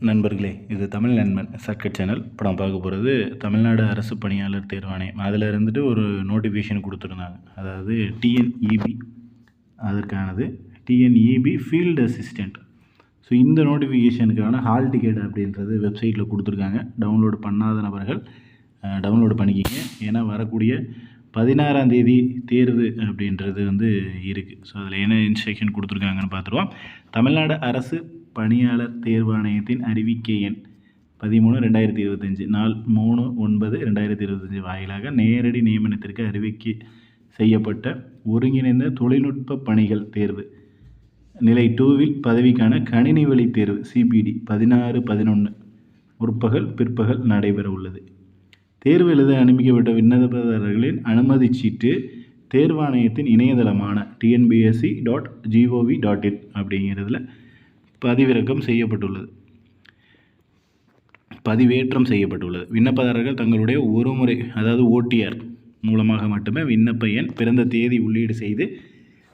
நண்பர்களே, இது தமிழ் நண்பன் சர்க்கட் சேனல். இப்போ நான் பார்க்க போகிறது தமிழ்நாடு அரசு பணியாளர் தேர்வாணையம். அதில் இருந்துட்டு ஒரு நோட்டிஃபிகேஷன் கொடுத்துருந்தாங்க. அதாவது டிஎன்இபி அதற்கானது. TNEB field assistant. ஸோ இந்த நோட்டிஃபிகேஷனுக்கான ஹால் டிக்கெட் அப்படின்றது வெப்சைட்டில் கொடுத்துருக்காங்க. டவுன்லோடு பண்ணாத நபர்கள் டவுன்லோடு பண்ணிக்கிங்க. ஏன்னா வரக்கூடிய 16ஆம் தேதி தேர்வு அப்படின்றது இருக்குது. ஸோ அதில் என்ன இன்ஸ்ட்ரக்ஷன் கொடுத்துருக்காங்கன்னு பார்த்துருவோம். தமிழ்நாடு அரசு பணியாளர் தேர்வாணையத்தின் அறிவிக்கை எண் 13/2025 நாள் 3/9/2025 வாயிலாக நேரடி நியமனத்திற்கு அறிவிக்கை செய்யப்பட்ட ஒருங்கிணைந்த தொழில்நுட்ப பணிகள் தேர்வு நிலை 2வில் பதவிக்கான கணினி வழி தேர்வு சிபிடி 16/11 முற்பகல் பிற்பகல் நடைபெற உள்ளது. தேர்வு எழுத அனுமதிக்கப்பட்ட விண்ணப்பதாரர்களின் அனுமதி சீட்டு தேர்வாணையத்தின் இணையதளமான tnbsc.gov.in அப்படிங்கிறதுல பதிவேற்றம் செய்யப்பட்டுள்ளது. விண்ணப்பதாரர்கள் தங்களுடைய ஒரு முறை, அதாவது ஓடிஆர் மூலமாக மட்டுமே விண்ணப்ப எண், பிறந்த தேதி உள்ளீடு செய்து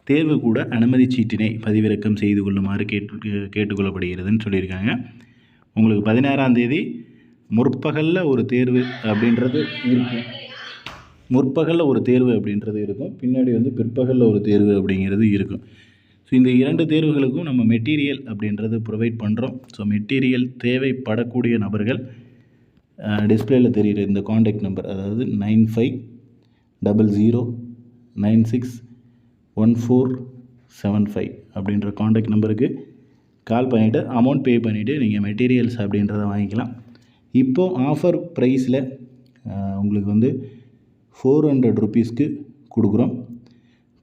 தேர்வு கூட அனுமதி சீட்டினை பதிவிறக்கம் செய்து கொள்ளுமாறு கேட்டுக்கொள்ளப்படுகிறதுன்னு சொல்லியிருக்காங்க. உங்களுக்கு 16ஆம் தேதி முற்பகலில் ஒரு தேர்வு அப்படின்றது இருக்கும். பின்னாடி பிற்பகலில் ஒரு தேர்வு அப்படிங்கிறது இருக்கும். ஸோ இந்த 2 தேர்வுகளுக்கும் நம்ம மெட்டீரியல் அப்படின்றது ப்ரொவைட் பண்ணுறோம். ஸோ மெட்டீரியல் தேவைப்படக்கூடிய நபர்கள் டிஸ்பிளேயில் தெரிகிற இந்த காண்டாக்ட் நம்பர், அதாவது 9500961475 அப்படின்ற காண்டாக்ட் நம்பருக்கு கால் பண்ணிவிட்டு அமௌண்ட் பே பண்ணிவிட்டு நீங்கள் மெட்டீரியல்ஸ் அப்படின்றத வாங்கிக்கலாம். இப்போது ஆஃபர் ப்ரைஸில் உங்களுக்கு 400 ருபீஸ்க்கு கொடுக்குறோம்.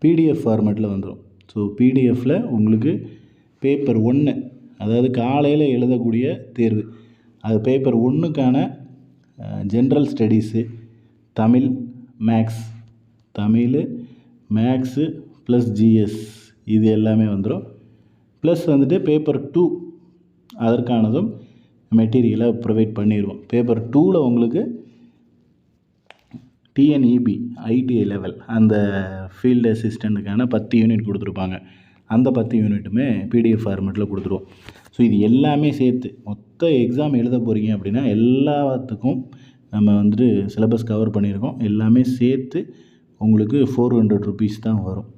பிடிஎஃப் ஃபார்மேட்டில் வந்துடும். ஸோ பிடிஎஃப்பில் உங்களுக்கு பேப்பர் 1, அதாவது காலையில் எழுதக்கூடிய தேர்வு, அது பேப்பர் 1க்கான general studies, Tamil maths plus GS இது எல்லாமே வந்துடும். ப்ளஸ் பேப்பர் 2 அதற்கானதும் மெட்டீரியலை ப்ரொவைட் பண்ணிடுவோம். பேப்பர் 2வில் உங்களுக்கு டிஎன்இபி ஐடிஐ லெவல் அந்த ஃபீல்டு அசிஸ்டண்ட்டுக்கான 10 யூனிட் கொடுத்துருப்பாங்க. அந்த 10 யூனிட்டுமே பிடிஎஃப் ஃபார்மேட்டில் கொடுத்துருவோம். ஸோ இது எல்லாமே சேர்த்து மொத்த எக்ஸாம் எழுத போகிறீங்க அப்படின்னா எல்லாத்துக்கும் நம்ம சிலபஸ் கவர் பண்ணியிருக்கோம். எல்லாமே சேர்த்து உங்களுக்கு 400 ருபீஸ் தான் வரும்.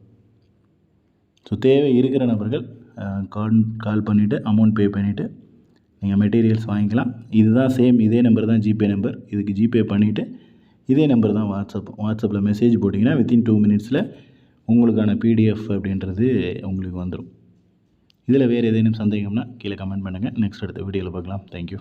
ஸோ தேவை இருக்கிற நபர்கள் கால் பண்ணிவிட்டு அமௌண்ட் பே பண்ணிவிட்டு நீங்கள் மெட்டீரியல்ஸ் வாங்கிக்கலாம். இதுதான் சேம், இதே நம்பர் தான் ஜிபே நம்பர். இதுக்கு ஜிபே பண்ணிவிட்டு இதே நம்பர் தான் வாட்ஸ்அப்பில் மெசேஜ் போட்டிங்கன்னா வித்தின் 2 மினிட்ஸில் உங்களுக்கான பிடிஎஃப் அப்படின்றது உங்களுக்கு வந்துடும். இதில் வேறு ஏதேனும் சந்தேகம்னா கீழே கமெண்ட் பண்ணுங்கள். நெக்ஸ்ட் அடுத்த வீடியோவில் பார்க்கலாம். தேங்க்யூ.